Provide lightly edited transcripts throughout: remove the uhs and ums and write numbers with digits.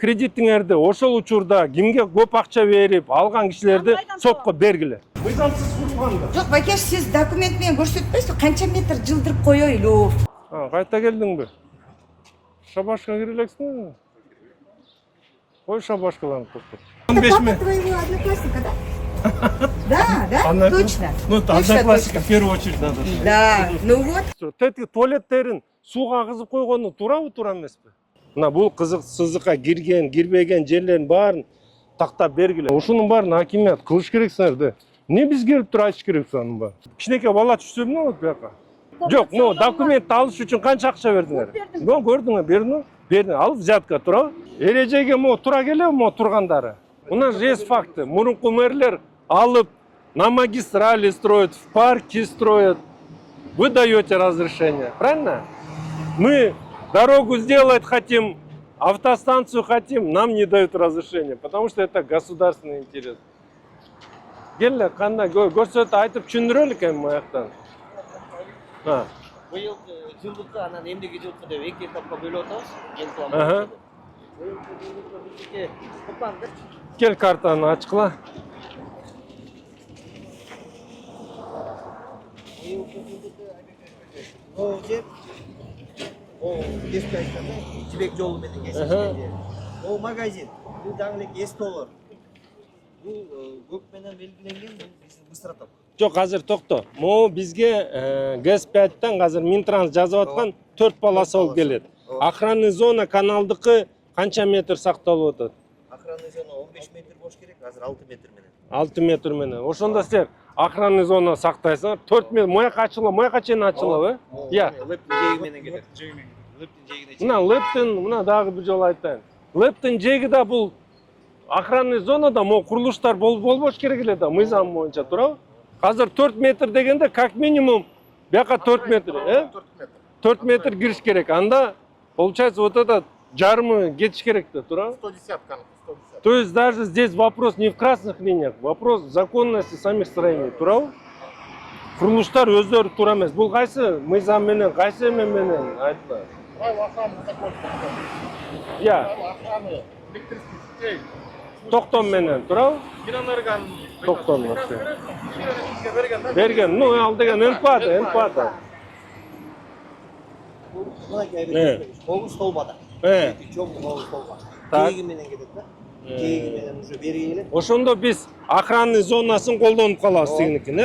кредитиңерди ошол учурда кимге көп акча берип алган кишилерди сотко бергиле. Мыйзамсыз курганда. Жок, Бакеш, сиз документ менен көрсөтпөйсүз, канча метр жылдырып коёюлу? Кайта келдиңби? Шабашка кире элексиң? Кой шабашкаларды токтот. 15 метр. Твоего одноклассника, да? Да, точно. Ну, одноклассника в первую очередь надо. Да, ну вот. Тетки туалеттерин сууга кызып койгону туурабы, туура эмеспи? Мына бул кызык сызыкка кирген, кирбеген жерлерин баарын тактап бергиле. Ушунун баарын акимият кылыш керек силерде. Не биз келип туруп айтыш керекпиз анын баарын? Кичинекей бала түшсө эмне болот буяка? Жок, ну документти алыш үчүн канча акча бердиңер? Мен көрдүңөр, бердиңби? Бердим, ал взятка туурабы? Эрежеге тура келеби тургандары? У нас же есть факты. Мурунку мэрлер алып на магистрали строят, в парке строят. Вы даете разрешение, правильно? Мы дорогу сделать хотим, автостанцию хотим, нам не дают разрешение, потому что это государственный интерес. Келе, кандай көрсөтүп айтып түшүндүрөлүк эми маяктан. Быйыл жылдыкка анан эмдиги жылкы деп эки этапка бөлүп атабыз. Эл план. Кел картаны ачкыла. О, жер. О, эске айтканда жибек жолу менен кесилген жер. О, магазин. Бул дагы эле эс толор. Бул көк менен белгиленген, биздин быстратат. Жок, азыр токто. Могу бизге ГЭС-5тан азыр Минтранс жазып аткан 4 полоса болуп келет. Охранный зона каналдыкы канча метр сакталып атат? Охранный зона 15 метр болуш керек, азыр 6 метр менен. 6 метр менен. Ошондо силер охранный зона сактайсыңар. 4 метр мояка ачыла, мояка чейин ачылабы? Я. Лептин жеги менен келет. Лептин жегине чейин. Мына лептин, мына дагы бир жолу айтайын. Лептин жеги да бул охранный зонада могу курулуштар болбош керек эле да, мыйзам боюнча, туурабы? Азыр 4 метр дегенде как минимум бияка 4 метр, 4 метр кириш керек. Анда получается вот этот жарымы кетиш керек да, туурабы? 110. То есть даже здесь вопрос не в красных линиях, вопрос законности самих строений, туурабы? Курулуштар өздөрү туура эмес. Бул кайсы мыйзам менен, кайсы эме менен айтпа. Правила охраны закончились. Я. Правила охраны электрических сетей. Токтом менен, туурабы? Минэнерген. Токтом берген. Ну, ал деген НПА. Могу столбада. Чоң могу столба. Жеги менен кетет да. Жеги менен уже бери келет. Ошондо биз охранный зонасын колдонуп калабыз тигинекин,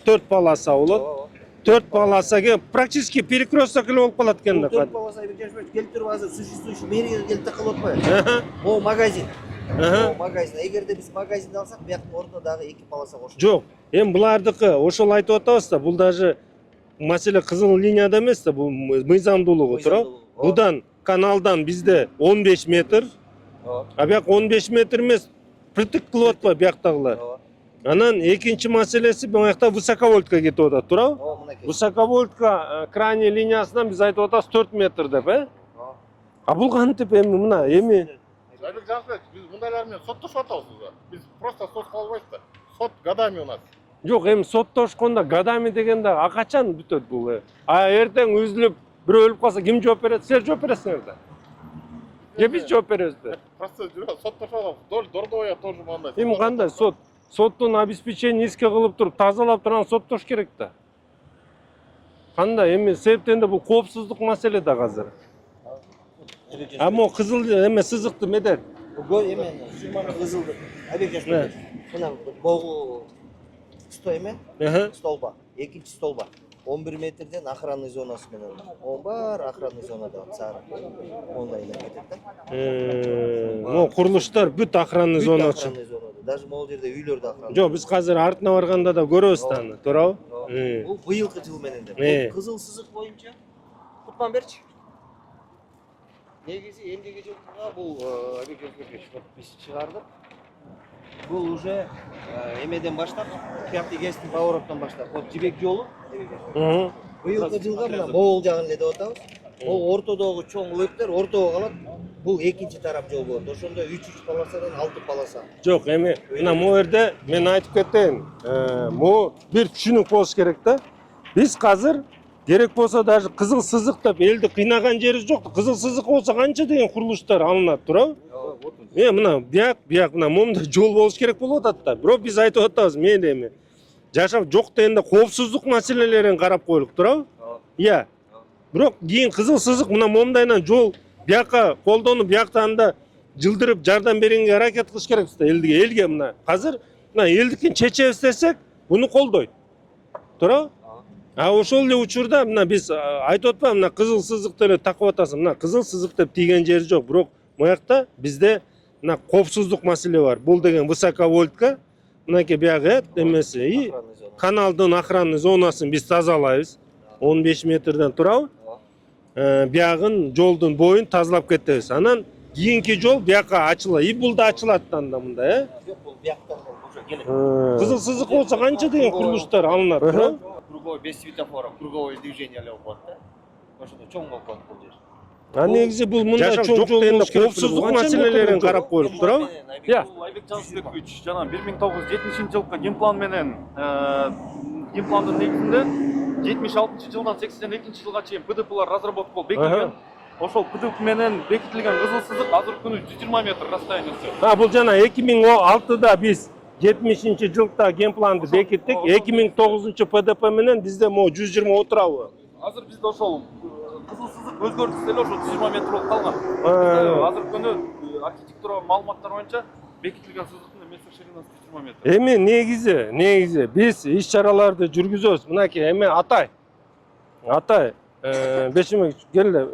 4 полоса болот. 4 полосага практически перекресток эле болуп калат экен да. 4 полоса келип туруп азыр существующий мэрия келип такылып атпайбы? Могу магазин. Магазин. Эгерде биз магазинди алсак, бияктын ордуна дагы 2 полоса кошулат. Жок, эми булардыкы ошол айтып атабыз да, бул даже маселе кызыл линияда эмес да, бул мыйзамдуулугу, туурабы? Будан каналдан бизде 15 метр. А бияк 15 метр эмес, притык кылып атпайбы бияктагылар. Анан экинчи маселеси буякта высоковольтка кетип атат, туурабы? Высоковольтка крайний линиясынан биз айтып атабыз 4 метр деп, А бул кантип эми мына Айбек Жансбек, биз мындайлар менен соттошуп атабыз уже. Биз просто сотко албайбыз да. Сот годами у нас. Жок, эми соттошкондо годами дегенде качан бүтөт бул? Эртең үзүлүп, бирөө өлүп калса ким жооп берет? Силер жооп бересиңер да. Же биз жооп беребиз да. Просто соттошуп атабыз. Дордовая тоже мындай. Эми кандай соттун обеспечение иске кылып туруп, тазалап турган соттош керек да. Кандай эми себептен да бул коопсуздук маселе да азыр. Мо кызыл эме сызыкты медет. Эме сызманы кызылды. Айбек Жансбек. Мына могу стоеме? Столба. Экинчи столба. 11 метрден охранный зонасы менен. Он бар охранный зонада сары. Ондай эле кетет да. Мо курулуштар бүт охранный зона үчүн. Даже могул жерде үйлөр да охранный. Жок, биз азыр артына барганда да көрөбүз да аны, туурабы? Бул быйылкы жыл менен деп. Кызыл сызык боюнча Кутман берчи. Негизи эмдиги жылкыга бул Айбек Жансбекович биз чыгардык. Бул уже эмеден баштап, Пятый ГЭСтин повороттон баштап, вот жибек жолу. Быйылкы жылга мына могул жагын эле деп атабыз. Ол ортодогу чоң лептер ортого калат. Бул экинчи тарап жол болот. Ошондо 3 полосадан 6 полоса. Жок, эми мына могу жерде мен айтып кетейин. Могу бир түшүнүк болуш керек да. Биз азыр керек болсо даже кызыл сызык деп элди кыйнаган жерибиз жок. Кызыл сызык болсо канча деген курулуштар алынат, туурабы? мына бияк мына момундай жол болуш керек болуп атат да. Бирок биз айтып атабыз, мен эми жашап жок дегенде коопсуздук маселелерин карап коелук, туурабы? Иә. Бирок кийин кызыл сызык мына момундайынан жол бияка колдонуп, бияктан да жылдырып жардам бергенге аракет кылыш керекпиз да элге мына. Азыр мына элдикин чечебиз десек, буну колдойт. Туурабы? А ошол эле учурда мына биз айтып атпайбы, мына кызыл сызыкты эле такып атасың. Мына кызыл сызык деп тийген жери жок, бирок моякта бизде мына коопсуздук маселе бар. Бул деген высоковольтка, мынакей биягы эмеси и каналдын охранный зонасын биз тазалайбыз. 15 метрден турабы? Биягын жолдун боюн тазалап кетебиз. Анан кийинки жол бияка ачылат. И бул да ачылат анда мындай, Жок, бул бияктан уже келет. Кызыл сызык болсо канча деген курулуштар алынат, туурабы? Круговой без светофора, круговое движение эле болот да. Ошондо чоң болуп калат бул жер. А негизи бул мындай чоң жол болуш керек. Коопсуздук маселелерин карап коелук, туурабы? Бул Айбек Жансызбекович жана 1970-жылкы генплан менен генпландын негизинде 76-жылдан 82-жылга чейин ПДПлар разработка болуп бекитилген. Ошол ПДП менен бекитилген кызыл сызык азыркы күнү 120 метр расстояниясы. Бул жана 2006-да биз 70-жылкта генпланды бекиттик. 2009 ПДП менен бизде могу 120 отурабы? Азыр бизде ошол кызыл сызык өзгөртүлсө эле ошол 120 метр болуп калган. Азыркы күнү архитектура маалыматтар боюнча бекитилген сызыктын метр ширинасы 120 метр. Негизи биз иш-чараларды жүргүзөбүз. Мынакей эме Атай, Бешимек келе.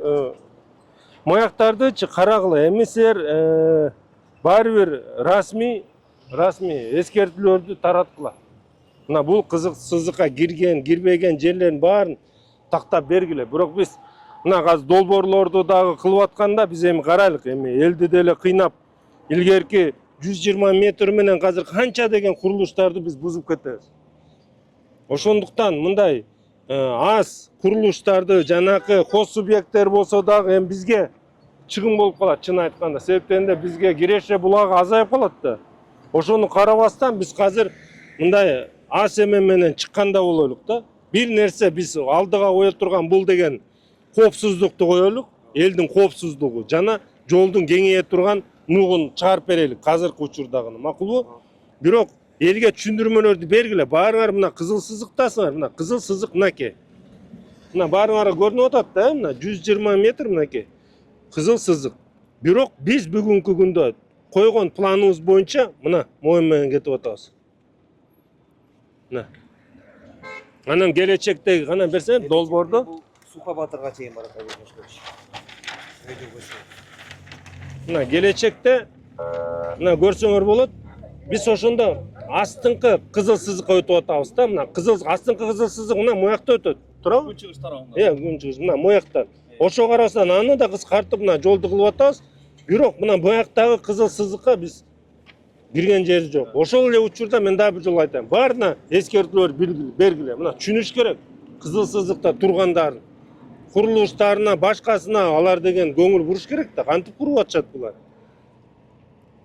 Мояктардычы карагыла, эмисер баары бир расмий эскертүүлөрдү тараткыла. Мына бул кызыл сызыкка кирген, кирбеген жерлерин баарын тактап бергиле. Бирок биз мына азыр долбоорлорду дагы кылып атканда биз эми карайлык, эми элди деле кыйнап илгерки 120 метр менен азыр канча деген курулуштарды биз бузуп кетебиз. Ошондуктан мындай аз курулуштарды жанакы хос субъекттер болсо дагы эми бизге чыгым болуп калат, чын айтканда. Себептен да бизге киреше булагы азайып калат да. Ошону карабастан биз азыр мындай аз эме менен чыкканда болойлук да. Бир нерсе биз алдыга кое турган бул деген коопсуздукту коелук, элдин коопсуздугу жана жолдун кеңейе турган нугун чыгарып берелик азыркы учурдагыны. Макулбу? Бирок элге түшүндүрмөлөрдү бергиле. Баарыңар мына кызыл сызыктасыңар. Мына кызыл сызык мынакей. Мына баарыңар көрүнүп атат да, мына 120 метр мынакей. Кызыл сызык. Бирок биз бүгүнкү күндө койгон планыбыз боюнча мына моюн менен кетип атабыз. Мына. Анан келечектеги гана берсең долбоорду. Сухобатырга чейин барат Айбек Мына келечекте мына көрсөңөр болот. Биз ошондо астыңкы кызыл сызыкка өтүп атабыз да. Мына астыңкы кызыл сызык мына моякта өтөт. Туурабы? Күнчыгыш тарабында. Күнчүгүш мына мояктан. Ошо карасынан аны да кыскартып мына жолду кылып атабыз. Бирок мына мояктагы кызыл сызыкка биз кирген жери жок. Ошол эле учурда мен дагы бир жолу айтайын. Баарына эскертүүлөр бергиле. Мына түшүнүш керек. Кызыл сызыкта тургандардын курулуштарына, башкасына алар деген көңүл буруш керек да. Кантип куруп атышат булар?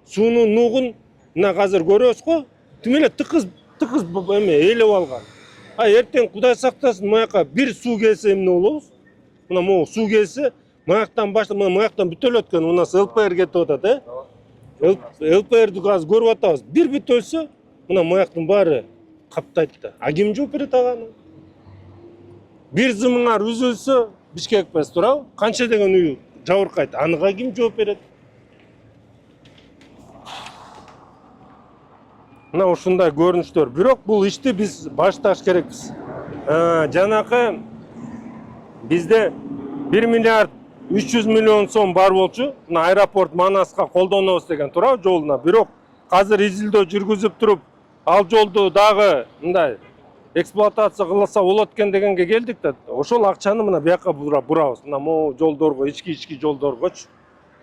Суунун нугун мына азыр көрөбүз го. Тим эле тыкыз эме ээлеп алган. А эртең Кудай сактасын, мояка бир суу келсе эмне болобуз? Мына могу суу келсе, мояктан баштап, мына мояктан бүтөлөт экен, у нас ЛПР кетип атат, ЛПРди азыр көрүп атабыз. Бир бүтөлсө, мына мояктын баары каптайт да. А ким жооп берет ага? Бир зымыңар үзүлсө, Бишкекпес турабы? Канча деген үй жабыркайт. Анага ким жооп берет? Мына ушундай көрүнүштөр. Бирок бул ишти биз башташ керекпиз. Жанакы бизде 1 миллиард 300 миллион сом бар болчу. Мына аэропорт Манаска колдонобуз деген турабы жолуна. Бирок азыр изилдөө жүргүзүп туруп, ал жолду дагы мындай эксплуатация кылса болот экен дегенге келдик да. Ошол акчаны мына бияка бурабыз. Мына могу жолдорго, ички жолдоргочу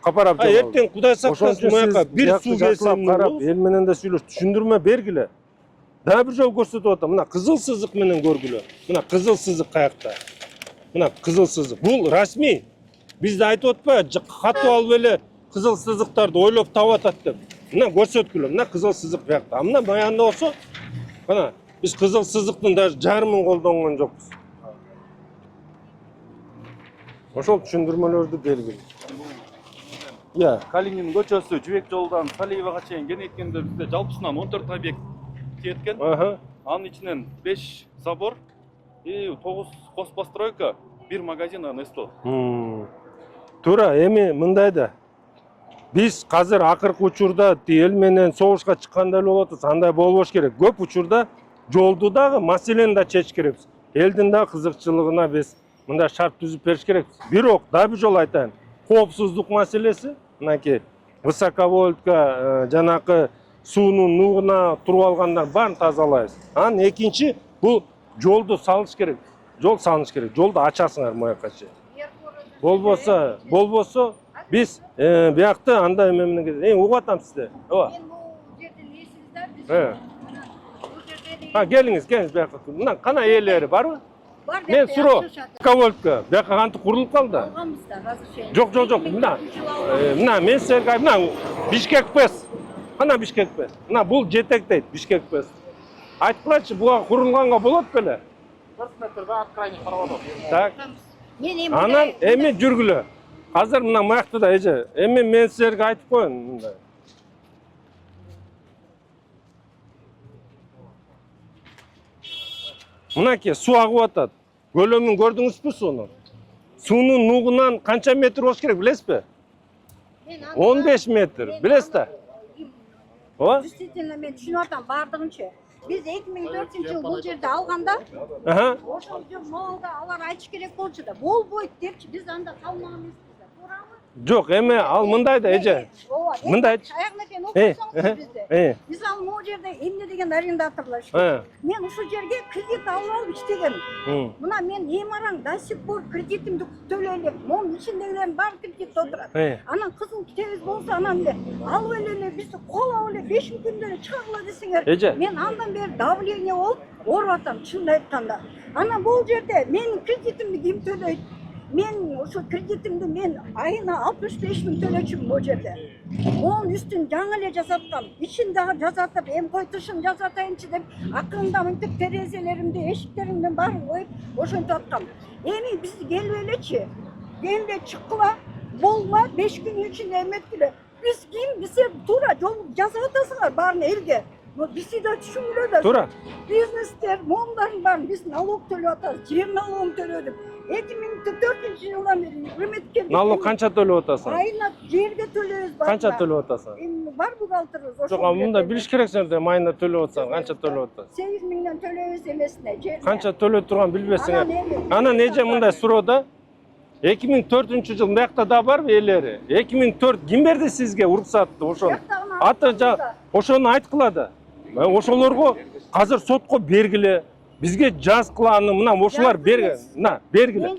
капарап жол. Эртең Кудай сактасын, мояка бир суу келсе карап, эл менен да сүйлөш, түшүндүрмө бергиле. Дагы бир жол көрсөтүп атам. Мына кызыл сызык менен көргүлө. Мына кызыл сызык каякта. Мына кызыл сызык. Бул расмий. Бизде айтып атпайбы, катып алып эле кызыл сызыктарды ойлоп таап атат деп. Мына көрсөткүлө. Мына кызыл сызык баякта. Мына баянда болсо, мына биз кызыл сызыктын даже жарымын колдонгон жокпуз. Ошол түшүндүрмөлөрдү бергиле. иә Калинин көчөсү Жибек жолунан Салиевага чейин кеңейткенде бизде жалпысынан 14 объект кеткен. Анын ичинен 5 забор и 9 хозпостройка, 1 магазин НСТО. туура эми мындай да биз азыр акыркы учурда эл менен согушка чыккандай болуп атабыз, андай болбош керек. Көп учурда жолду дагы маселени да чечиш керекпиз. Элдин да кызыкчылыгына биз мындай шарт түзүп бериш керекпиз. Бирок дагы бир жолу айтайын, коопсуздук маселеси, мынакей высоковольтка жанакы суунун нугуна туруп алгандар баарын тазалайбыз. Анан экинчи бул жолду салыш керек. Жол салыш керек. Жолду ачасыңар мояка чейин. Болбосо биз биякты андай эме менен угуп атам сизди. Ооба. Мен бул жерден эсиз да биз. Келиңиз биякка. Мына кана ээлери барбы? Бар деп. Мен суроо. Высоковольтка биякка кантип курулуп калды? Алганбыз да разрешение. Жок. Мына мен силерге мына Бишкек ПЭС. Кана Бишкек ПЭС. Мына бул жетектейт Бишкек ПЭС. Айткылачы, буга курулганга болот беле? 4 метрде от крайних проводов. Так. Мен эми Анан эми жүргүлө. Азыр мына маякты да эже. Эми мен силерге айтып коеюн мындай. Мынакей суу агып атат. Көлөмүн көрдүңүзбү сууну? Суунун нугунан канча метр болуш керек билесизби? 15 метр. Билесиз да? Ооба? Действительно мен түшүнүп атам бардыгынча. Биз 2004-жыл бул жерде алганда, ошол жер молда алар айтыш керек болчу да. Болбойт депчи, биз анда калмаган эмеспиз да. Туурабы? Жок, эми ал мындай да эже. Мындай айтчы. Аягына чейин окусаңыз бизде. Биз ал могу жерде эмне деген арендаторлор иштейт. Мен ушул жерге кредит алып алып иштегем. Мына мен эми араң до сих пор кредитимди төлөй элем. Монун ичиндегилердин баары кредитте отурат. Анан кызыл китебиз болсо анан алып эле бизди колоп эле 5 күндө эле чыгагыла десеңер. Мен андан бери давление болуп ооруп атам чынын айтканда. Анан бул жерде менин кредитимди ким төлөйт? Мен ошо кредитимди мен айына 65 000 төлөчүмүн бул жерде. Онун үстүн жаңы эле жасаткам. Ичин дагы жасатып, эми кой тышын жасатайынчы деп акырында мынтип терезелеримди, эшиктеримдин баарын коюп ошентип аткам. Эми биз келип элечи. Келде чыккыла, болма 5 күнүн ичинде эметкиле. Биз ким? Биз туура жол жасап атасыңар баарын элге. Бизди да түшүнгүлө да. Туура. Бизнестер, моңдардын баарын биз налог төлөп атабыз. Жер налогун төлөдүк. 2004-жылдан бери үкмөткө Налог канча төлөп атасың? Айына жерге төлөбүз бар. Канча төлөп атасың? Эми бар бухгалтерибиз ошо. Жок, мында билиш керексиңер да, майына төлөп атсаң, канча төлөп атасың? 8 миңден төлөбүз эмесине, жерге. Канча төлөп турган билбесиңер. Анан эже мындай суроо да. 2004-жыл мыякта да барбы ээлери? 2004 ким берди сизге уруксатты ошону? Аты ошону айткыла да. Ошолорго азыр сотко бергиле. Бизге жазгыла, мына ошолар берген. Мына бергиле.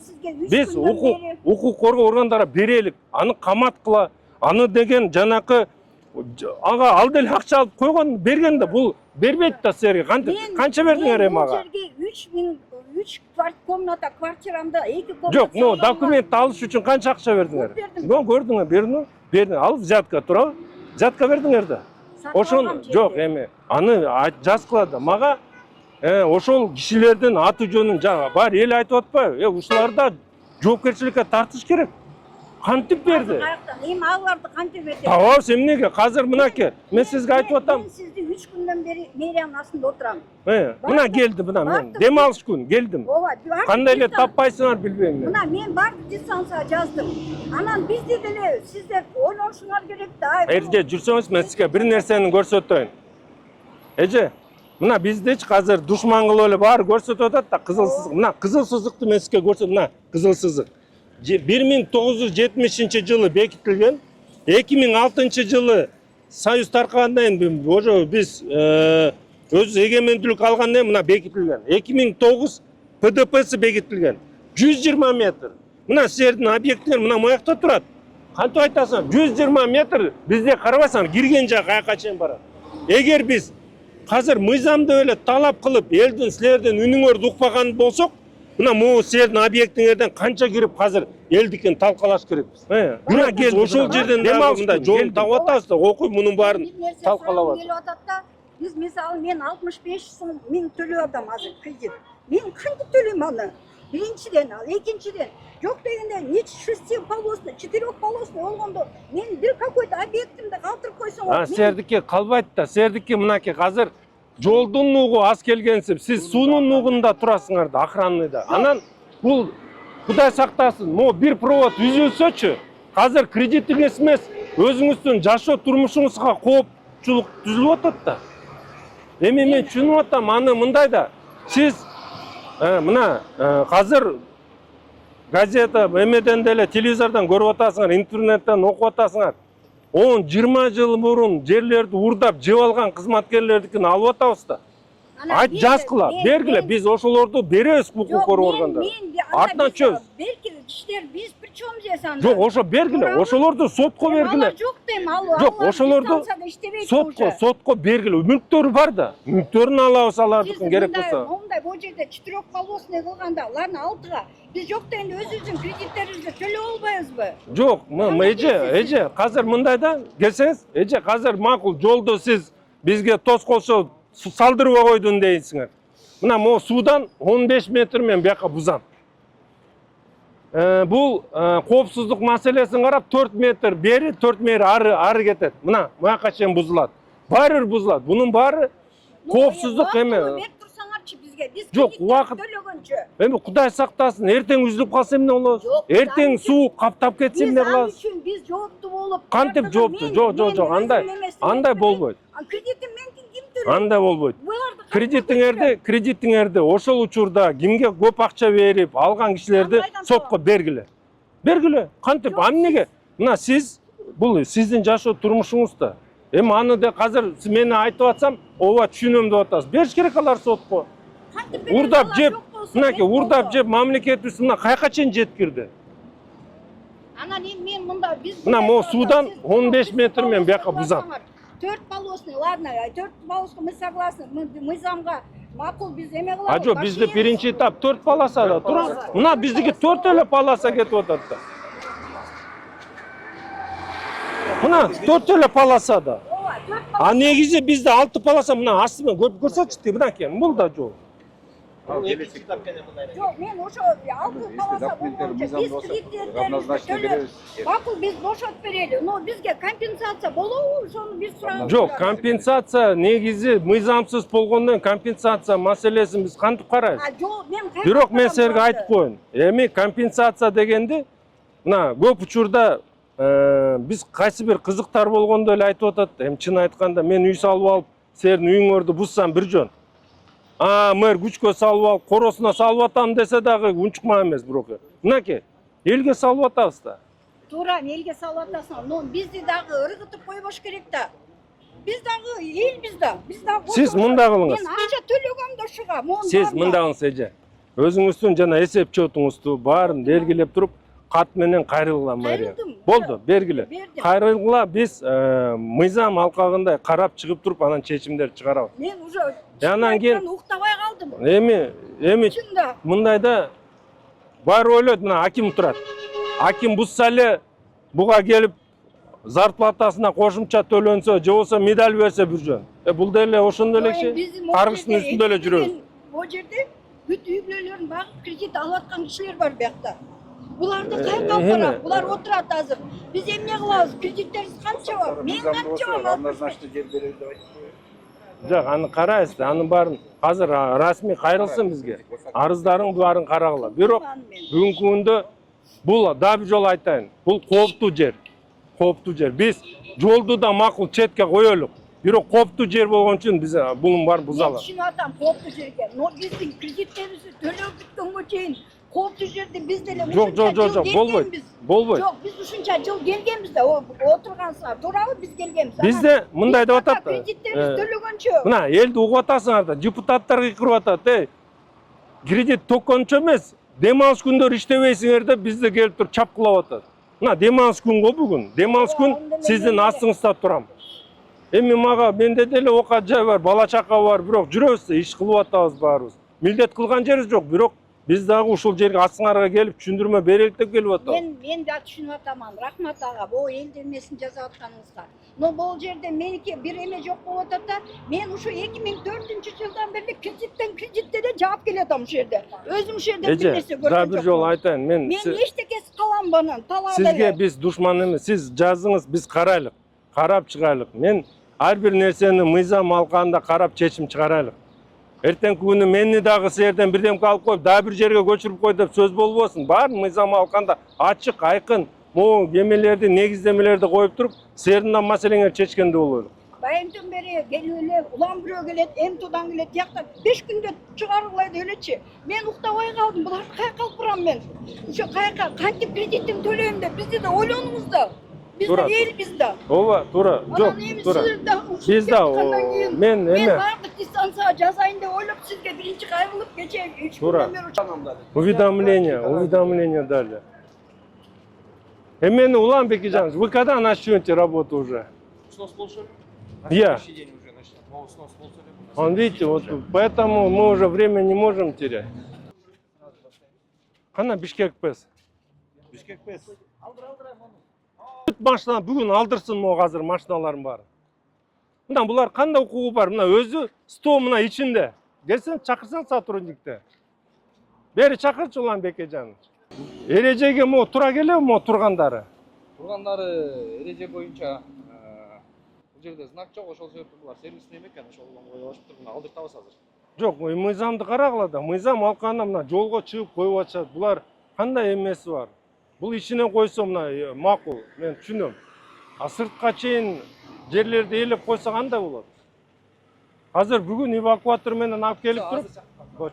Биз укук коргоо органдарына берелик. Аны каматкыла. Аны деген жанакы ага ал деле акча алып койгон берген да, бул бербейт да силерге. Канча бердиңер эми ага? Бул жерге 3 комната квартирамда 2 комната. Жок, ну документти алыш үчүн канча акча бердиңер? Ну көрдүңөр, бердиң, алып взятка туурабы? Взятка бердиңер да. Ошону жок эми аны жазгыла да. Мага ошол кишилердин аты жөнүн бар эл айтып атпайбы? Ушуларда жоопкерчиликке тартыш керек. Кантип берди? Эми аларды кантип берди? Табабыз эмнеге? Азыр мынакей, мен сизге айтып атам. Мен сизди 3 күндөн бери мэриянын астында отурам. Мына келди, мына мен дем алыш күн келдим. Кандай эле таппайсыңар билбейм мен. Мына мен барды дистанцияга жаздым. Анан бизди деле сиздер ойлонушуңар керек да. Эже жүрсөңүз мен сизге бир нерсени көрсөтөйүн. Эже, мына биздечи азыр душман кылып эле баары көрсөтүп атат да, кызыл сызык. Мына кызыл сызыкты мен сизге көрсөтөм, мына кызыл сызык. 1970-жылы бекитилген, 2006-жылы Союз таркагандан кийин ошо биз өз эгемендүүлүк алгандан кийин мына бекитилген. 2009 ПДПсы бекитилген. 120 метр. Мына силердин объектилер мына моякта турат. Кантип айтасың? 120 метр бизде карабайсыңар, кирген жак каяка чейин барат. Эгер биз азыр мыйзамды эле талап кылып, элдин силердин үнүңөрдү укпаган болсок, мына могу силердин объектиңерден канча кирип азыр элдикин талкалаш керекпиз. Мына кел ошол жерден дем алышында жолун таап атабыз да, окуй мунун баарын талкалап атат. Биз мисалы мен 65 000 төлөп атам азыр кредит. Мен кантип төлөйм аны? Биринчиден ал, экинчиден жок дегенде не шестиполосный, четырехполосный болгондо мен бир какой-то объектимди калтырып койсоң. Сіздердікі қалбайды да, сіздердікі мынаке қазір жолдың нугу аз келгенсіп, сіз суның нугунда турасыңар да, охранныйда. Анан бұл Құдай сақтасын, мо бір провод үзілсөчү, қазір кредитіңіз емес, өзіңіздің жашоо турмушуңузга коопчулук түзүлүп атат да. Эми мен түшүнүп атам, аны мындай да, сиз мына қазір газета, эмеден деле телевизордан көрүп атасыңар, интернеттен окуп атасыңар. 10-20 жыл мурун жерлерди урдап жеп алган кызматкерлердикин алып атабыз да. Айт жазкыла, бергиле, биз ошолорду беребиз укук коргоо органдарына. Артынан чөз. Белки иштер биз причем здесь анда? Жок, ошо бергиле, ошолорду сотко бергиле. Жок дейм, ал. Жок, ошолорду сотко бергиле. Мүлктөрү бар да. Мүлктөрүн алабыз алардыкын керек болсо. Мондай бул жерде четырехполосный кылганда аларды 6га биз жок дегенде өзүбүздүн кредиттерибизди төлөп албайбызбы? Жок, эже, азыр мындай да, келсеңиз, эже, азыр макул жолду сиз бизге тоскоолсо салдырып койдун дейсиңер. Мына могу суудан 15 метр мен бияка бузам. Бул коопсуздук маселесин карап 4 метр бери, 4 метр ары кетет. Мына буяка чейин бузулат. Баары бузулат. Бунун баары коопсуздук эме. Жок, убакыт төлөгөнчө. Эми Кудай сактасын, эртең үзүлүп калса эмне болот? Эртең суу каптап кетсе эмне кылабыз? Биз үчүн биз жооптуу болуп. Кантип жооптуу? Жок, андай болбойт. Кредитин мен ким төлөйт? Андай болбойт. Кредитиңерди ошол учурда кимге көп акча берип алган кишилерди сотко бергиле. Бергиле. Кантип? Эмнеге? Мына сиз, бул сиздин жашоо турмушуңуз да. Эми аны да азыр мени айтып атсам, ооба түшүнөм деп атасыз. Бериш керек алар сотко. Урдап жеп, мынаке урдап жеп мамлекетибиз мына каяка чейин жеткирди. Анан мен мында биз мына могу суудан 15 метр мен бияка бузам. 4 полосный, ладно, 4 полосный мы согласны, мы замга макул биз эме кылабыз. Жок, бизде биринчи этап 4 полосада турат. Мына биздики 4 эле полоса кетип атат да. Мына 4 эле полосада. А негизи бизде 6 полоса, мына астымен көрсөтчү, мынакей, бул да жол. Жок, мен ошо 6 полоса болгончо биз кредиттерди макул биз бошотуп берели. Но бизге компенсация болобу? Ошону биз сурабыз. Жок, компенсация негизи мыйзамсыз болгондон компенсация маселесин биз кантип карайбыз? Жок, мен Бирок мен силерге айтып коеюн. Эми компенсация дегенди мына көп учурда биз кайсы бир кызыктар болгондо эле айтып атат. Эми чын айтканда мен үй салып алып, силердин үйүңөрдү бузсам бир жөн. Мэр күчкө салып алып, коросуна салып атам десе дагы унчукма эмес бирок. Мынакей, элге салып атабыз да. Туура, элге салып атасың. Но бизди дагы ыргытып койбош керек да. Биз дагы элбиз да. Биз дагы Сиз мында кылыңыз. Мен акча төлөгөм да ушуга. Сиз мында кылыңыз эже. Өзүңүздүн жана эсеп чотуңузду баарын белгилеп туруп, кат менен кайрылгыла мэрия. Болду, бергиле. Кайрылгыла, биз мыйзам алкагындай карап чыгып туруп анан чечимдер чыгарабыз. Мен уже анан кийин уктабай калдым. Эми мындайда баары ойлойт, мына аким турат. Аким бузса эле буга келип зарплатасына кошумча төлөнсө, же болсо медаль берсе бир жөн. Бул деле ошондой элекши. Каргыштын үстүндө эле жүрөбүз. Бул жерде бүт үй бүлөлөрүн багып кредит алып аткан кишилер бар биякта. Буларды кайка алып барат? Булар отурат азыр. Биз эмне кылабыз? Кредиттерибиз канча бар? Мен канча бар? Жок, аны карайбыз да, анын баарын азыр расмий кайрылсын бизге. Арыздарын баарын карагыла. Бирок бүгүнкү күндө бул да бир жолу айтайын. Бул кооптуу жер. Кооптуу жер. Биз жолду да макул четке коелук. Бирок кооптуу жер болгон үчүн биз бунун баарын бузалы. Мен түшүнүп атам кооптуу жерге. Но биздин кредиттерибизди төлөп бүткөнгө чейин кооптуу жерде биз деле жок, болбойт. Жок, биз ушунча жыл келгенбиз да, отургансыздар. Туурабы, биз келгенбиз. Бизде мындай деп атат. Кредиттерибиз төлөгөнчө. Мына элди угуп атасыңар да, депутаттар кыйкырып атат. Кредит токкончо эмес, дем алыш күндөр иштебейсиңер деп бизди келип туруп чапкылап атат. Мына дем алыш күн го бүгүн. Дем алыш күн сиздин астыңызда турам. Эми мага менде деле окат жай бар, бала чака бар, бирок жүрөбүз, иш кылып атабыз баарыбыз. Милдет кылган жерибиз жок, бирок Биз дагы ушул жерге астыңарга келип түшүндүрмө берелик деп келип атабыз. Мен да түшүнүп атаман. Рахмат ага, бул элдин эмесин жазып атканыңызга. Но бул жерде меники бир эме жок болуп атат да, мен ушу 2004-жылдан бери кредитте де жаап келатам ушул жерде. Өзүм ушул жерде бир нерсе көргөм жок. Да бир жолу айтайын, Мен эчтекеси каламбанын, талап сизге биз душман эмес. Сиз жазыңыз, биз карайлык, карап чыгайлык. Мен ар бир нерсени мыйзам алканда карап чечим чыгарайлык. Эртеңки күнү мени дагы силерден бирдемке алып коюп, дагы бир жерге көчүрүп кой деп сөз болбосун. Баарын мыйзам алканда ачык, айкын, могу эмелерди, негиздемелерди коюп туруп, силердин да маселеңерди чечкенде болойлук. Байымтын бери келип эле, улам бирөө келет, М2дан келет, тиякта 5 күндө чыгарылайды элечи. Мен уктабай калдым, булар каяка алып барам мен? Ошо каяка кантип кредитин төлөйм деп бизди да ойлонуңуз да. Биз да элбиз да. Ооба, туура. Жок, туура. Биз да мен эме бардык дистанцияга жазайын деп ойлоп сизге биринчи кайрылып кече 3 күндөн бери уведомление дали. Эмени Улан Бекежанович, вы когда начнете работу уже? Снос болушу. Я. Следующий день уже начнем. Новый снос болушу. Он, видите, вот поэтому мы уже время не можем терять. Кана Бишкек ПЭС. Бишкек ПЭС. Бүт машина бүгүн алдырсын могу азыр машиналардын баары. Мына булар кандай укугу бар? Мына өзү стол мына ичинде. Келсең чакырсаң сотрудникти. Бери чакырчы Улан Бекежанович. Эрежеге мо тура келеби мо тургандары? Тургандары эреже боюнча бул жерде знак жок, ошол себептен булар сервисный эме экен, ошолдон коюп алышыптыр. Мына алдыртабыз азыр. Жок, мыйзамды карагыла да. Мыйзам алканда мына жолго чыгып коюп атышат. Булар кандай эмеси бар? Бул ичине койсо мына макул, мен түшүнөм. А сыртка чейин жерлерди ээлеп койсо кандай болот? Азыр бүгүн эвакуатор менен алып келип туруп,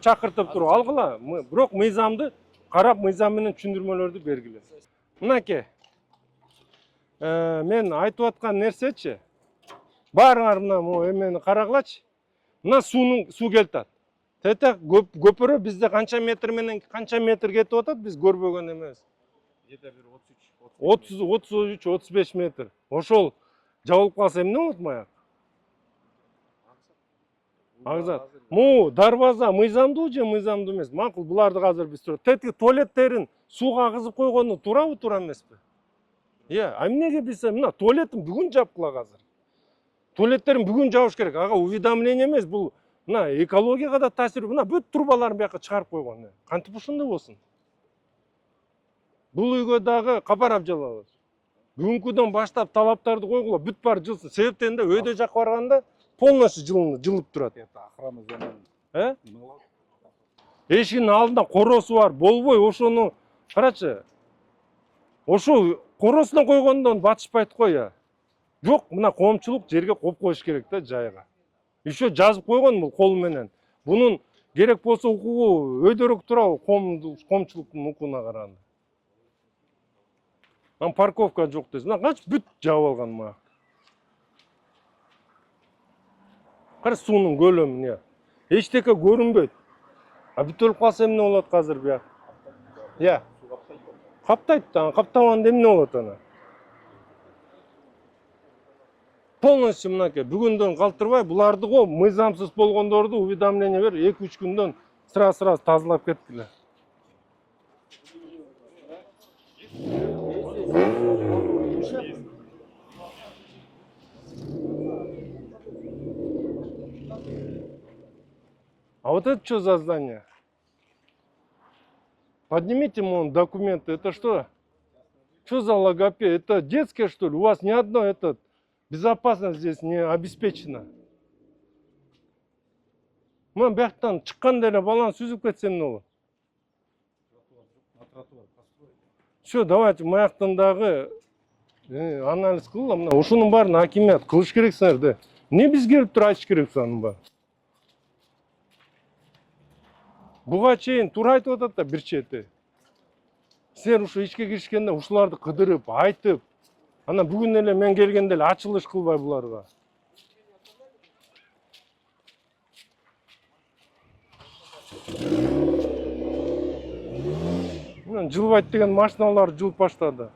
чакыртып туруп алгыла. Бирок мыйзамды карап, мыйзам менен түшүндүрмөлөрдү бергиле. Мынакей. Мен айтып аткан нерсечи. Баарыңар мына эмени карагылачы. Мына суу келтат. Тетек көпүрө бизде канча метр менен канча метр кетип атат, биз көрбөгөн эмес. Где-то бир 33-35 метр. Ошол жабылып калса эмне болот маяк? Агзат. Му дарбаза мыйзамдуу же мыйзамдуу эмес? Макул, буларды азыр биз турат. Тетиги туалеттерин сууга агызып койгону туурабы, туура эмеспи? А эмнеге билсем, мына туалетин бүгүн жапкыла азыр. Туалеттерин бүгүн жабыш керек. Ага уведомление эмес, бул мына экологияга да таасир. Мына бүт трубаларын бияка чыгарып койгон. Кантип ошондой болсун? Бул үйгө дагы капарап жалабыз. Бүгүнкүдөн баштап талаптарды койгула, бүт баары жылсын. Себептен да өйдө жакка барганда полностью жылып турат. Охрана zaman. Эшигинин алдында коросу бар, болбой ошону карачы. Ошо коросуна койгондон батышпайт го я. Жок, мына коомчулук жерге коюп коюш керек да жайга. Еще жазып койгон бул кол менен. Бунун керек болсо укугу өйдөрөөк турабы коомчулуктун укугуна караганда. Парковка жок дейсиз. Мына канча бүт жаап алган мага. Кара суунун көлөмүн эчтеке көрүнбөйт. А бүт өлүп калса эмне болот азыр бияк? Каптайт да, каптабаганда эмне болот ана? Полностью мынакей бүгүндөн калтырбай буларды го мыйзамсыз болгондорду уведомление бер, 2-3 күндөн сразу тазалап кеткиле. А вот это что за здание? Поднимите ему документы. Это что? Что за логопед? Это детское, что ли? У вас ни одно безопасность здесь не обеспечена. Мен бияктан чыкканда эле баланы сүзүп кетсем эмне болот? Все, давайте маяктан дагы анализ кылгыла. Мына ошонун баарын акимият кылыш керек силер да. Эмне биз келип туруп айтыш керек анын баарын? Буга чейин туура айтып атат да бир чети. Силер ушу ичке киришкенде ушуларды кыдырып, айтып, ана бүгүн эле мен келгенде эле ачылыш кылбай буларга. Мына жылбайт деген машиналар жылып баштады.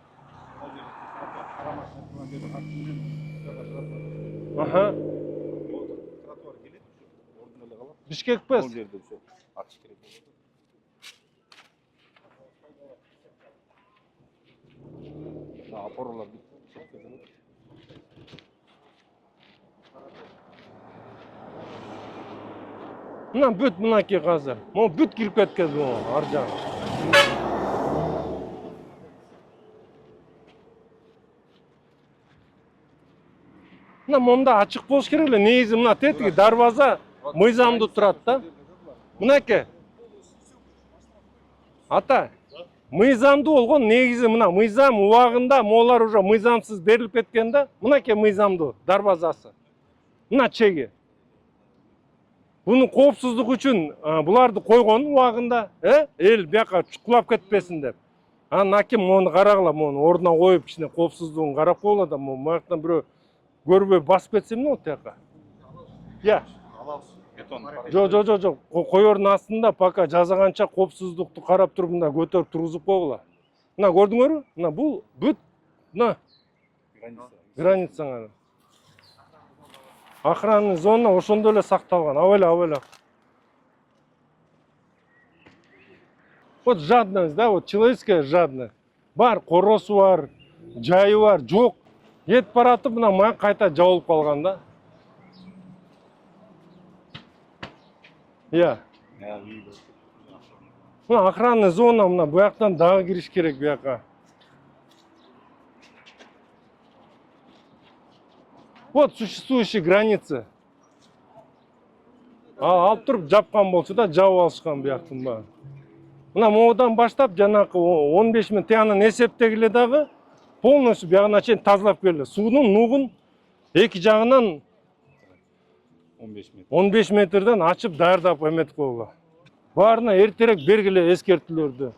Аха. Бишкек ПЭС. опоралар. Мына бүт мынакей қазір. Мо бүт кіріп кеткен бұл ар жағы. Мына момда ачық болуш керек эле. Негизи мына тетиги дарбаза мыйзамдуу турат да. Мынакей. Ата, мыйзамдуу болгон негизи мына мыйзам убагында молар уже мыйзамсыз берилип кеткен да. Мынакей мыйзамдуу дарбазасы. Мына чеги. Bunun коопсуздук үчүн буларды койгон убагында, эл бияка чукулап кетпесин деп. Анан аким мону карагыла, мону ордуна коюп, кичине коопсуздугун карап койгула да, маяктан бирөө көрбөй басып кетсе эмне болот тияка? Я. Жок. Коердун астында пока жазаганча коопсуздукту карап туруп мында көтөрүп тургузуп койгула. Мына көрдүңөрбү? Мына бул бүт мына границаңа. Охранный зона ошондой эле сакталган. Абайла. Вот жадность, да, вот человеческая жадность. Бар, коросу бар, жайы бар, жок. Кетип баратып мына маяк кайта жабылып калган да. Я. Мына охранный зона мына буяктан дагы кириш керек буяка. Вот существующие границы. Алып туруп жапкан болчу да, жабып алышкан буяктын баары. Мына моудан баштап жанакы 15 миң тыянын эсептегиле дагы полностью бuyagына чейин тазалап келди. Суунун нугун эки жагынан 15 метрден ачып даярдап эметип койгула. Баарына эртерээк бергиле эскертүүлөрдү.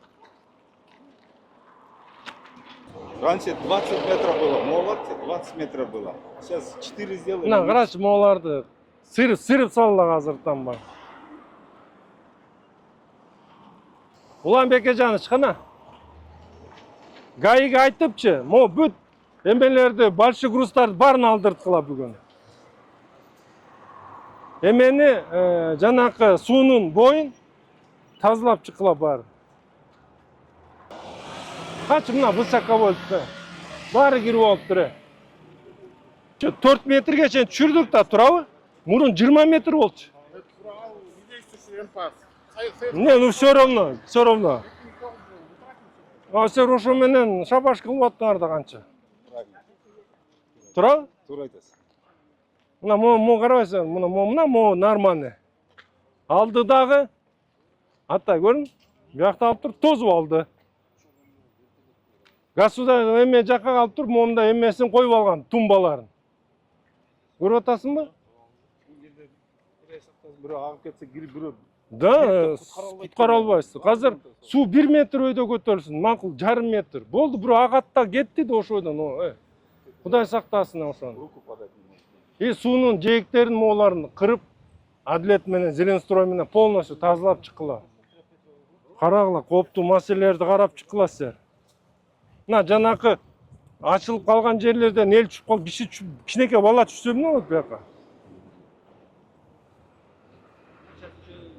Раньше 20 метров было, молодцы, 20 метров было. Сейчас 4 сделали. Мына карачы моуларды сырып салдыла азыртан бар. Уланбек эжаныч кана. ГАИге айтыпчы, мо бүт эмелерди, большой грузтарды баарын алдырткыла бүгүн. Эмени жанакы суунун боюн тазалап чыккыла баары. Качы мына высоковольтты. Баары кирип алыптыр. 4 метрге чейин түшүрдүк да, турабы? Мурун 20 метр болчу. Не, ну все равно. А сен ошо менен шабаш кылып аттыңар да канча? Турабы? Туура айтасыз. Мына мо карабайсың, мына нормальный. Алды дагы. Ата көрүн, биякта алып туруп тозуп алды. Государство эме жакка алып туруп, момда эмесин коюп алган, тумбаларын. Көрүп атасыңбы? Бирөө агып кетсе, кирип бирөө. Да, куткара албайсыз. Азыр суу 1 метр өйдө көтөрүлсүн, макул жарым метр. Болду, бирөө агатта кетти да ошойдон. Кудай сактасын ошону. Суунун жээктерин мооларын кырып, Адилет менен Зеленстрой менен полностью тазалап чыккыла. Карагыла, кооптуу маселелерди карап чыккыла силер. Мына жанакы ачылып калган жерлерден эл чүп калып, кичинекей бала түшсө эмне болот буяка?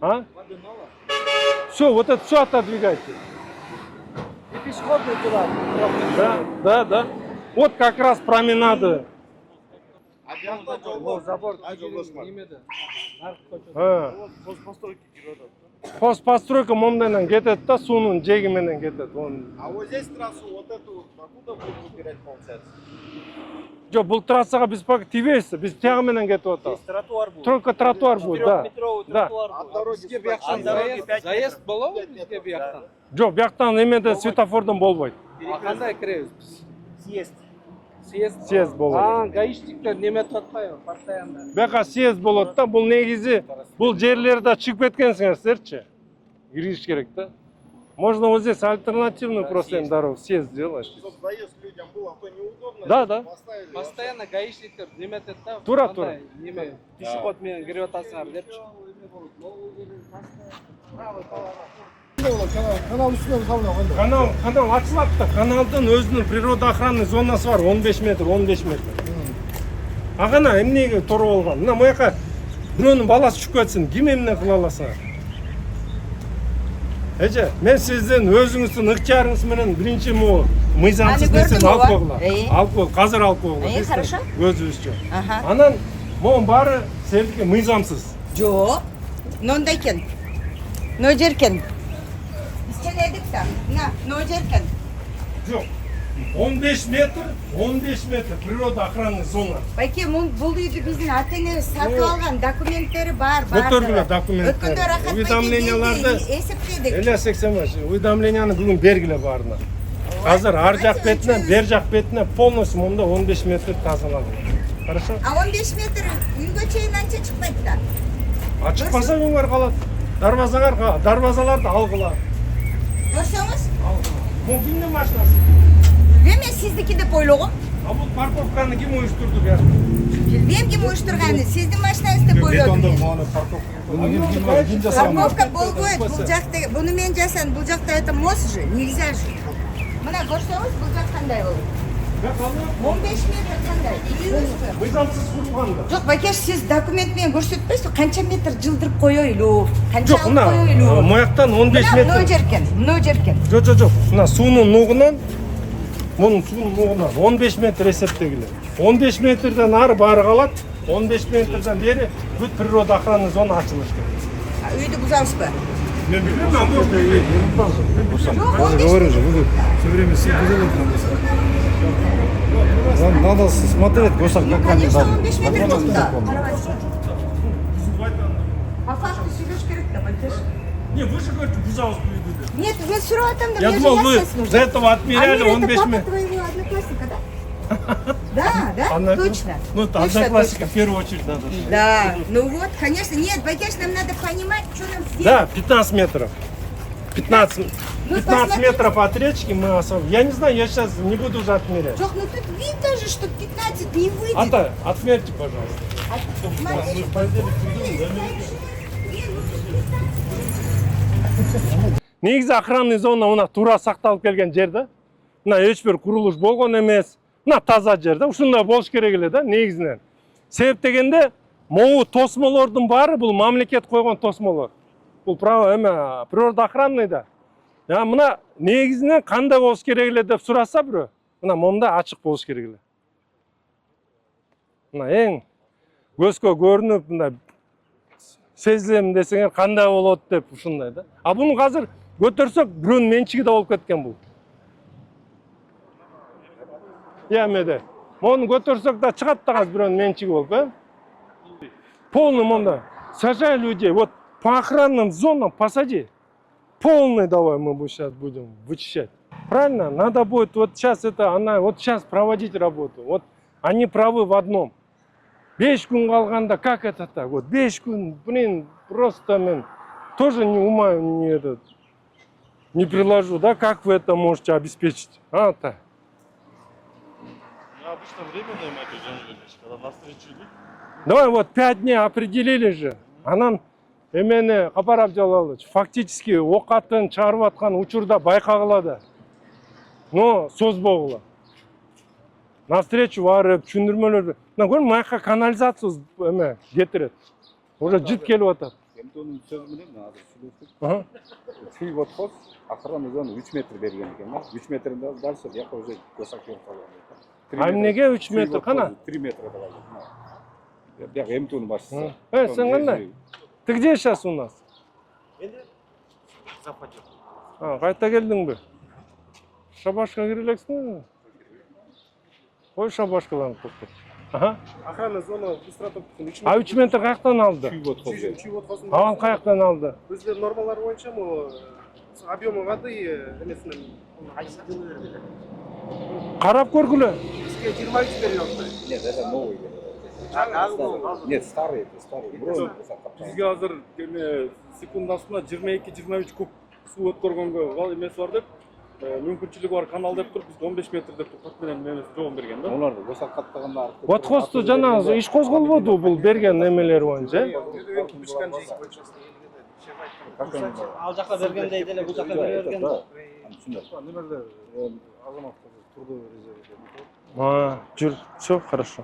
А? Все, вот это все отодвигайте. И пешеходный туда. Да. Вот как раз променады. Забор немеде. Постройка момдайдан кетет да, суунун жеги менен кетет. А вот здесь трассу, вот эту, откуда будет убирать, получается? Жок, бул трассага биз пока тийбейбиз, биз тияга менен кетип атабыз. Тротуар будет. Только тротуар будет, да. Метровый Дороги заезд болобу бизге бияктан? Жок, бияктан эмеден светофордон болбойт. Кандай киребиз биз? Съезд болот. Гаишниктер неметип атпайбы постоянно? Бияка съезд болот да, бул негизи бул жерлерде чыгып кеткенсиңер силерчи. Кириш керек да. Можно вот здесь альтернативную просто дорогу, съезд сделать. Чтобы заезд людям было, а то неудобно. Да. Постоянно гаишниктер неметет да? Тура. Неме пешеход менен кирип атасыңар депчи. Канал ачылат да, каналдын өзүнүн природа охранный зонасы бар, 15 метр. Агана эмнеге торуп алган? Мына мояка бирөөнүн баласы түшүп кетсин, ким эмне кыла аласыңар? Эже, мен сиздин өзүңүздүн ыктыярыңыз менен биринчи могу мыйзамсыз Аны нерсени көрдүм, алып ооба. койгула. Алып кой, азыр алып койгула. Хорошо. Көзүбүзчө. Ага. Анан монун баары сендики мыйзамсыз. Жоқ. Мындай екен. Мына жер екен. Біз келедік та. Мына жер екен. Жок. 15 метр природа охранный зона. Байке, бұл үйді біздің ата-енеміз сатып алған документтері бар. Көтөргүлө документтер. Өткөндө рахат Уведомленияларды есептедік. эле 85. Уведомленияны бүгүн бергиле баарына. Азыр ар жак бетинен, бер жак бетинен полностью монда 15 метр тазаланды. Хорошо? А 15 метр үйгө чейин анча чыкпайт да. Ачыкпаса үйүңөр калат. Дарбазаларды алгыла. Көрсөңүз? Бул кимдин машинасы? Білбейм, сиздики деп ойлогом. А бул парковканы ким уюштурду бияк? Білбейм ким уюштурганын, сиздин машинаңыз деп ойлодум. Парковка болбойт, бул жакта, буну мен жасадым, бул жакта это мост же, нельзя же. Мына көрсөңүз, бул жак кандай болду? 15 метр кандай? Мыйзамсыз курулганда. Жок, Бакеш, сиз документ менен көрсөтпөйсүз, канча метр жылдырып коёйлу? Канча Жок, мына коёйлу? мояктан 15 Мына метр. мына жер экен. Жок. Мына суунун нугунан, мунун суунун нугунан 15 метр эсептегиле. 15 метрден ары баары калат. 15 метрден бери бүт природа охранный зона ачылыш керек. Үйдү бузабызбы? Мен билбейм, а может Жок, 15 Говорю же, вы все время все нам надо смотреть, госак, как они Конечно, дали. 15 метр Закон жок это да. закон. По факту сүйлөш керек да, Бакеш. Не, вы же говорите, бузабыз үйдү деп. Нет, вы сурап атам да, Я мне же думал, вы ясно нужно. за этого отмеряли Амир, 15 это папа метров. твоего одноклассника, да? Да, Она- точно. Ну, это Точно, одноклассника точно. в первую очередь надо. Да, ну вот, конечно, нет, Бакеш, нам надо понимать, что нам сделать. Да, 15 метров. 15 Ну, 15 посмотрите. метров от речки мы особо. Я не знаю, я сейчас не буду уже отмерять. Жок, ну тут видно же, что 15 не выйдет. Отмерьте, пожалуйста. Смотри, Негизи охранный зона мына туура сакталып келген жер да. Мына эч бир курулуш болгон эмес. Мына таза жер да. Ушундай болуш керек эле да негизинен. Себеп дегенде могу тосмолордун баары бул мамлекет койгон тосмолор. Бул право эме природа охранный да. Я мына негизинен кандай болуш керек эле деп сураса бирөө, мына момундай ачык болуш керек эле. Мына эң көзгө көрүнүп мындай сезилем десеңер кандай болот деп ушундай да. А буну азыр көтөрсөк бирөөнүн менчиги да болуп кеткен бул. Эмеде. Мону көтөрсөк да чыгат да азыр бирөөнүн менчиги болуп, Полный монда. Сажай людей. Вот по охранным зонам посади. Полный давай мы сейчас будем вычищать. Правильно? Надо будет вот сейчас вот сейчас проводить работу. Вот они правы в одном. 5 күн калганда, как это так? Вот 5 күн, блин, просто мен тоже ума не приложу, да, как вы это можете обеспечить? Так. Обычно временное это жөнөтөбүз, когда на встречу идут. Давай вот 5 дней определили же. Анан эмени Капаров Жалалович фактически ок атын чыгарып аткан учурда байкагыла да. Но созбогула. На встречу барып, түшүндүрмөлөр. Мына көрүн, маяка канализация эме кетирет. Уже жыт келип атат. Эмтонун сөзү менен азыр сүйлөштүк. Чүй отхоз охранный зона 3 метр берген экен да. 3 метрден дальше жака уже госак жок калган. А эмнеге 3 метр кана? 3 метр калган. Бияк эмтонун башчысы. Сен кандай? Ты где сейчас у нас? Западет. Кайта келдиңби? Шабашка кире элексиңби? Кой шабашкаларын токтот. Охранная зона быстроты 3 метр каяктан алды? Чүй отхозун. Аган каяктан алды? Бізде нормалар боюнча могу объемы воды эмесинен Карап көргүлө. бизге 23 берилет. Нет, это новый. Нет, старый. Бұрын Бизге азыр эме секундасына 22-23 куб суу өткөргөнгө эмеси бар деп, мүмкүнчүлүгү бар канал деп туруп, биз 15 метр деп токтот менен эмеси жоон берген да. оларды госак каттаганда Отхозду жанагы иш козголбоду бул берген эмелери боюнча. Ал жака бергендей деле бул жака бере берген. Жүр, все хорошо.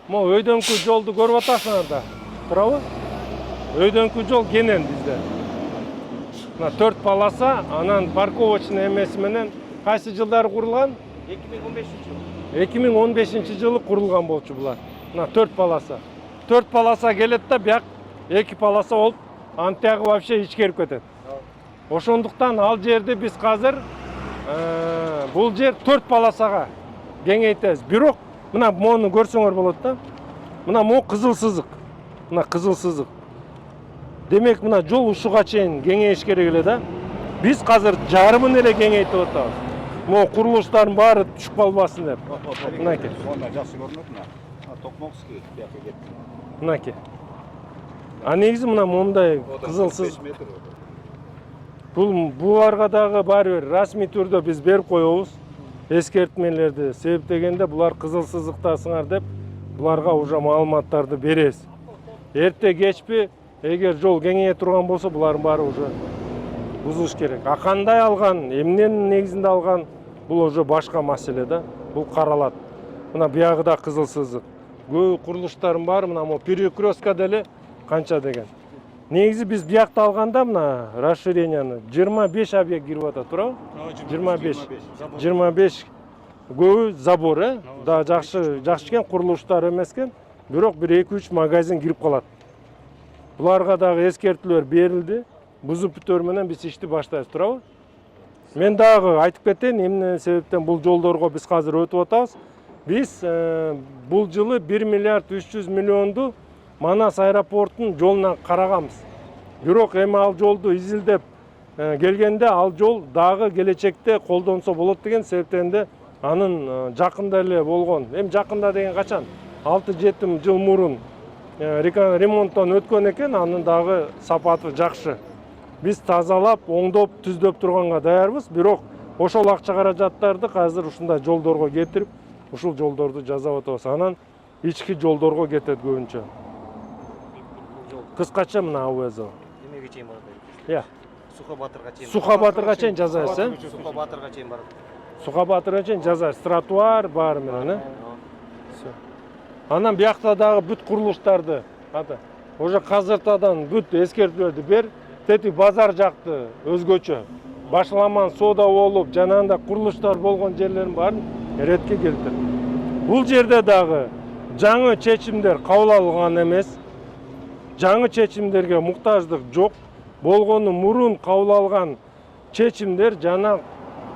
Могу өйдөнкү жолду көрүп атасыңар да. Туурабы? Өйдөнкү жол кенен бизде. Мына 4 полоса, анан парковочный эмеси менен Кайсы жылдары курулган? 2015 жыл. 2015 жылы курулган болчу булар. Мына 4 полоса. 4 полоса келет да бияк 2 полоса болуп, антягы вообще ичкерип кетет. Ошондуктан ал жерди биз азыр бул жер 4 полосага кеңейтебиз. Бирок мына мону көрсөңөр болот да. Мына мо кызыл сызык. Мына кызыл сызык. Демек мына жол ушуга чейин кеңейиш керек эле да. Биз азыр жарымын эле кеңейтип атабыз. Мо курулуштардын баары түшүп калбасын деп. Мынакей. Онда жакшы көрүнөт мына. Токмокский бияка кетти. Мынакей. А негизи мына мондай кызыл сызык. Буларга дагы баары бир расмий түрдө биз берип коебуз. Эскертмелерди себептегенде булар кызыл сызыктасыңар деп буларга уже маалыматтарды беребиз. Эрте кечпи эгер жол кеңейе турган болсо булардын баары уже бузуш керек. А кандай алган, эмненин негизинде алган бул уже башка маселе да. Бул каралат. Мына биягы да кызыл сызык. Көп курулуштардын баары мына мо перекрестка деле канча деген. Негизи биз биякты алганда мына расширенияны 25 объект кирип атат, туурабы? 25 көбү забор, да жакшы экен, курулуштар эмес экен. Бирок бир 2-3 магазин кирип калат. Буларга дагы эскертүүлөр берилди. Бузуп бүтөр менен биз ишти баштайбыз, туурабы? Мен дагы айтып кетейин, эмне себептен бул жолдорго биз азыр өтүп атабыз. Биз бул жылы 1 миллиард 300 миллионду Манас аэропортунун жолуна караганбыз. Бирок эми ал жолду изилдеп келгенде ал жол дагы келечекте колдонсо болот деген себептен анын жакында эле болгон. Эми жакында деген качан? 6-7 жыл мурун ремонттон өткөн экен, анын дагы сапаты жакшы. Биз тазалап, оңдоп, түздөп турганга даярбыз. Бирок ошол акча каражаттарды азыр ушундай жолдорго кетирип, ушул жолдорду жасап атабыз. Анан ички жолдорго кетет көбүнчө. Кыскача мына АВЗ. Эмеге чейин барат. Иә. Суха Батырга чейин. Жасайсыз, Суха Батырга чейин барат. Суха Батырга чейин жасайсыз. Тротуар баары менен, Анан биякта дагы бүт курулуштарды, уже казыртадан бүт эскертүүлөрдү бер. Тети базар жакты өзгөчө. Башламан соода болуп, жанагындай курулуштар болгон жерлердин баарын эретке келтир. Бул жерде дагы жаңы чечимдер кабыл алынган эмес. Жаңы чечимдерге муктаждык жок. Болгону мурун кабыл алган чечимдер жана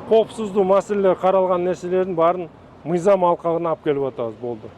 коопсуздуу маселелер каралган нерселердин баарын мыйзам алкагына алып келип атабыз, болду.